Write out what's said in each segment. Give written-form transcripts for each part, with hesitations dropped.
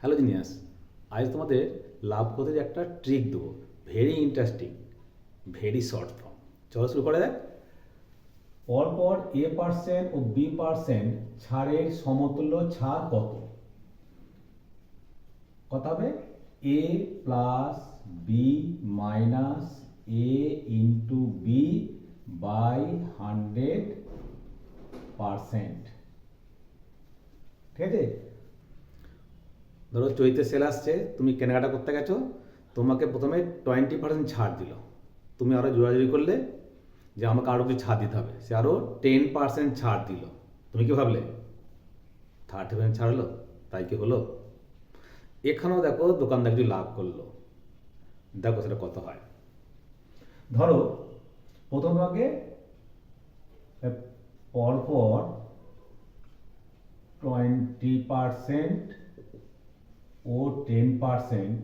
Hello genius, আজ তোমাদের লাভ করতে একটা ট্রিক দেবো। Very interesting, very short form. চলো শুরু করে দেখ। পরপর A% ও B% ছাড়ের সমতুল্য ছাড় কত? কত হবে? A plus B minus A into B by 100%। ঠিক আছে? ধরো চৈতে সেল আসছে, তুমি কেনাকাটা করতে গেছো, তোমাকে প্রথমে 20% ছাড় দিল। তুমি আরও জোরাজুরি করলে যে আমাকে আরও কিছু ছাড় দিতে হবে, সে আরও 10% ছাড় দিল। তুমি কি ভাবলে 30% ছাড় হলো? তাই কি হলো? এখানেও দেখো দোকানদার কিছু লাভ করলো। দেখো সেটা কত হয়। ধরো প্রথম ভাগে পরপর 20% ও 10%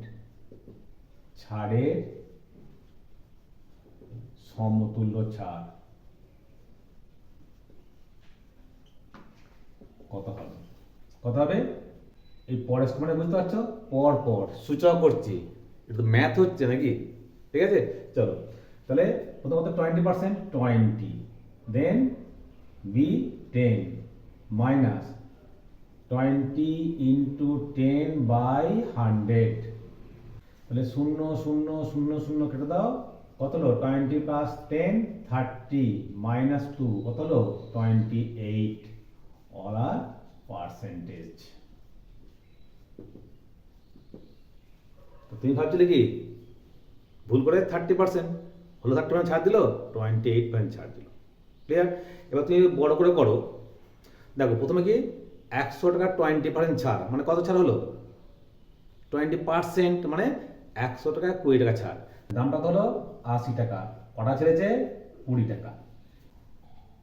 ছাড়ের সমতুল্য ছাড় কত হবে? কত হবে? এই পরের মানে বুঝতে পারছো, পর পর সূচক করছি, এটা তো ম্যাথ হচ্ছে নাকি? ঠিক আছে, চলো তাহলে প্রথমত 20% 20, দেন বি 10 মাইনাস 20 ইন্টু 10 বাই 100। তাহলে 0 0 0 0 কেটে দাও, কত হলো? 20 প্লাস 10 30 মাইনাস 2 কত হলো? 28। অল আর পার্সেন্টেজ। তো তুমি ভাবছিলে কি ভুল করে 30% হলো, 30% ছাড় দিল, 28% ছাড় দিল। ক্লিয়ার? এবার তুমি বড় করে করো। দেখো প্রথমে কি 100 টাকা 20% ছাড় মানে কত ছাড় হলো? 20% মানে 100 টাকা 20 টাকা ছাড়। দামটা হলো 80 টাকা, কটা ছেড়েছে? 20 টাকা।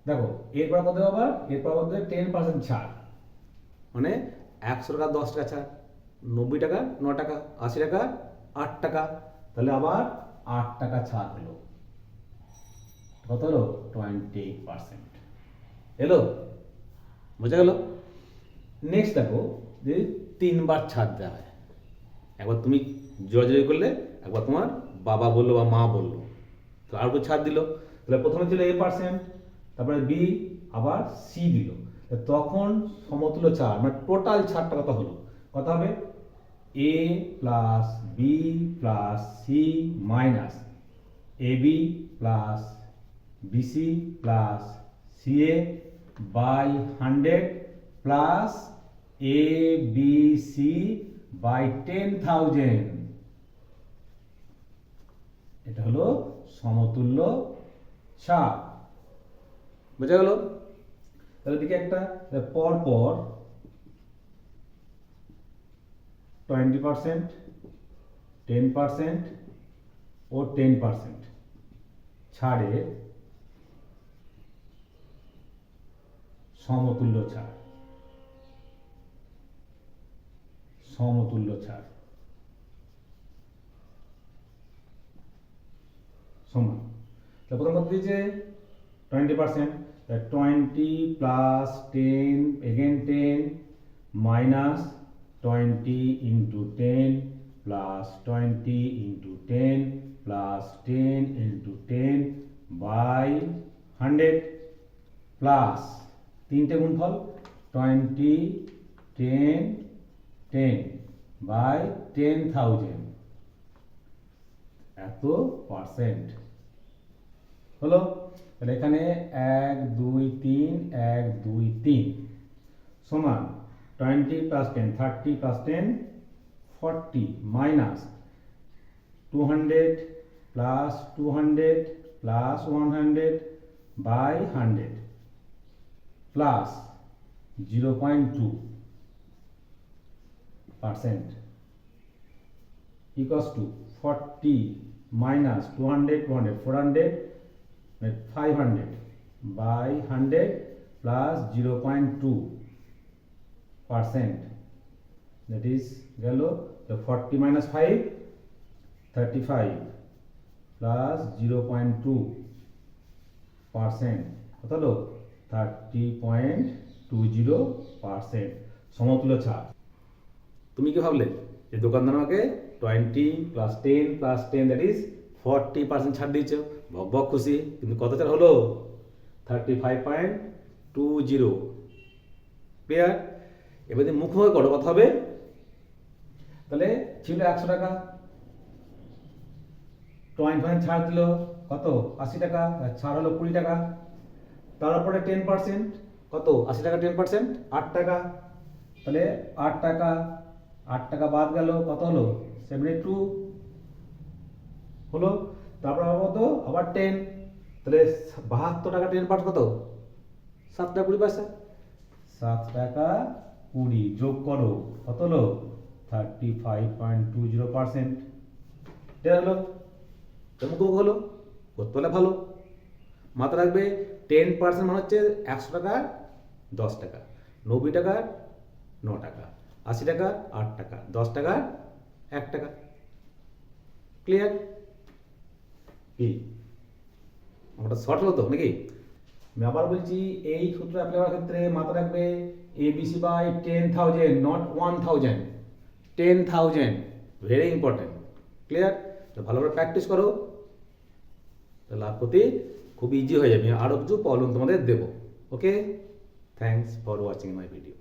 দেখো এরপর কত আবার? এরপর কত? 10% ছাড় মানে 100 টাকা 10 টাকা ছাড়, 90 টাকা 9 টাকা, 80 টাকা 8 টাকা। তাহলে আবার 8 টাকা ছাড় হলো। কত হলো? 28%। এলো? বোঝা গেল? নেক্সট দেখো, যদি 3বার ছাড় দেওয়া হয়, একবার তুমি জোরাজুরি করলে, একবার তোমার বাবা বললো বা মা বললো, তো আর ছাড় দিল। তাহলে প্রথমে ছিল A%, তারপরে বি, আবার সি দিল। তখন সমতুল্য ছাড় মানে টোটাল ছাড়টা কত হলো? কত হবে? A plus B plus C minus A B plus BC plus CA by 100 plus A B C by 10,000। এটা হলো সমতুল্য ছাড়। বোঝা গেল? তাহলে দিকে একটা পর পর 20%, 10% ও 10% ছাড়ের সমতুল্য ছাড়। সমতুল্য ছাড় সমান। তো প্রথম কথা দিয়েছে 20%, 20 plus 10 again 10 minus 20 into 10 plus 20 into 10 plus 10 into 10 by 100 plus তিনটে গুণফল 20 10 10 বাই 10,000 এত পার্সেন্ট হলো। তাহলে এখানে 1 2 3 1 2 3 সমান 20 plus 10 30 plus 10 40 minus 200 plus 200 plus 100 by 100 plus 0.2% equals to 40 minus 200 200 400 500 by 100 plus 0.2%, that is গেল 40 minus 5 35 plus 0.2% কত হলো? 30.20% সমতুল্য ছাড়। তুমি কি ভাবলে যে দোকানদার আমাকে 20 + 10 + 10 দ্যাট ইজ 40% ছাড় দিয়েছ, বক বক খুশি। কিন্তু কত ছাড় হলো? 35.20। ক্লিয়ার? এবার যদি মুখোমুখি করো কত হবে? তাহলে ছিল 100 টাকা, 20% ছাড় দিল কত? 80 টাকা, ছাড় হলো 20 টাকা। তারপরে 10% কত? 80 টাকা 10% 8 টাকা। তাহলে 8 টাকা, 8 টাকা বাদ গেল, কত হলো? 72 হলো। তারপর আবার কত? আবার 10, তাহলে 72 টাকা 10% কত? 7 টাকা 20 পয়সা। 7 টাকা 20 যোগ করো, কত হলো? 35.20%। এটা হলো মুখোমুখি হলো, করতে হলে ভালো। মাথা রাখবে 10% মানে হচ্ছে 100 টাকা 10 টাকা, 90 টাকা 9 টাকা, 80 টাকা 8 টাকা, 10 টাকা 1 টাকা। ক্লিয়ার? কি আমরা শর্ট হলো তো নাকি? আমি আবার বলছি, এই সূত্র অ্যাপ্লাই করার ক্ষেত্রে মাথা রাখবে ABC by 10,000 not 1000, 10,000 very important. Clear? ভালো করে প্র্যাকটিস করো, তাহলে লাভ করতে খুব ইজি হয়ে যাবে। আরও কিছু প্রবলেম তোমাদের দেবো। Okay, thanks for watching my video.